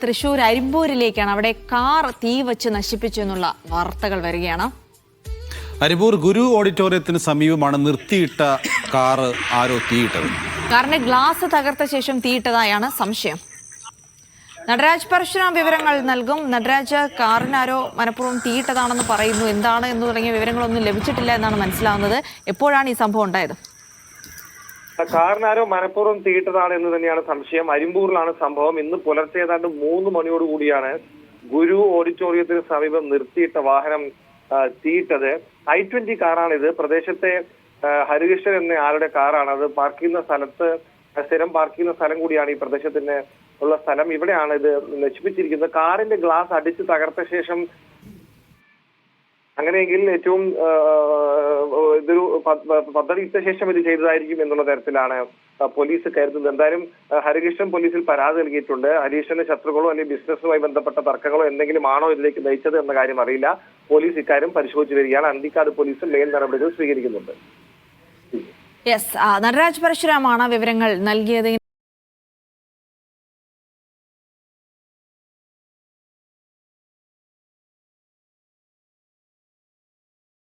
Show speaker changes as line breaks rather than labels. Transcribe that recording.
തൃശൂർ അരിമ്പൂരിലേക്കാണ്. അവിടെ കാർ തീ വെച്ച് നശിപ്പിച്ചു എന്നുള്ള വാർത്തകൾ വരികയാണ്.
അരിമ്പൂർ ഗുരു ഓഡിറ്റോറിയത്തിന് സമീപമാണ് നിർത്തിയിട്ട കാർ ആരോ തീയിട്ടത്.
കാറിന്റെ ഗ്ലാസ് തകർത്ത ശേഷം തീയിട്ടതായാണ് സംശയം. നടരാജ് പരശുരാം വിവരങ്ങൾ നൽകും. നടരാജ്, കാറിനാരോ മനഃപൂർവ്വം തീയിട്ടതാണെന്ന് പറയുന്നു. എന്താണ് എന്ന് തുടങ്ങിയ വിവരങ്ങളൊന്നും ലഭിച്ചിട്ടില്ല എന്നാണ് മനസ്സിലാവുന്നത്. എപ്പോഴാണ് ഈ സംഭവം ഉണ്ടായത്?
കാറിനാരോ മനഃപൂർവ്വം തീയിട്ടതാണ് എന്ന് തന്നെയാണ് സംശയം. അരിമ്പൂരിലാണ് സംഭവം. ഇന്ന് പുലർച്ചെ ഏതാണ്ട് 3 മണിയോടുകൂടിയാണ് ഗുരു ഓഡിറ്റോറിയത്തിന് സമീപം നിർത്തിയിട്ട വാഹനം തീയിട്ടത്. i20 കാറാണിത്. പ്രദേശത്തെ ഹരികൃഷ്ണൻ എന്ന ആളുടെ കാറാണ്. അത് പാർക്ക് ചെയ്യുന്ന സ്ഥലത്ത് സ്ഥിരം പാർക്ക് ചെയ്യുന്ന സ്ഥലം കൂടിയാണ് ഈ പ്രദേശത്തിന് ഉള്ള സ്ഥലം. ഇവിടെയാണ് ഇത് നശിപ്പിച്ചിരിക്കുന്നത്. കാറിന്റെ ഗ്ലാസ് അടിച്ച് തകർത്ത ശേഷം, അങ്ങനെയെങ്കിൽ ഏറ്റവും ഇതൊരു പദ്ധതി ഇട്ട ശേഷം ഇത് ചെയ്തതായിരിക്കും എന്നുള്ള തരത്തിലാണ് പോലീസ് കരുതുന്നത്. എന്തായാലും ഹരികൃഷ്ണൻ പോലീസിൽ പരാതി നൽകിയിട്ടുണ്ട്. ഹരികൃഷ്ണന്റെ ശത്രുക്കളോ അല്ലെങ്കിൽ ബിസിനസ്സുമായി ബന്ധപ്പെട്ട തർക്കങ്ങളോ എന്തെങ്കിലും ആണോ ഇതിലേക്ക് നയിച്ചത് എന്ന കാര്യം അറിയില്ല. പോലീസ് ഇക്കാര്യം പരിശോധിച്ചു വരികയാണ്. അന്തിക്കാട് പോലീസും മേൽ നടപടികൾ സ്വീകരിക്കുന്നുണ്ട്.
നടരാജ് പരശുരാമാണ് വിവരങ്ങൾ നൽകിയത്.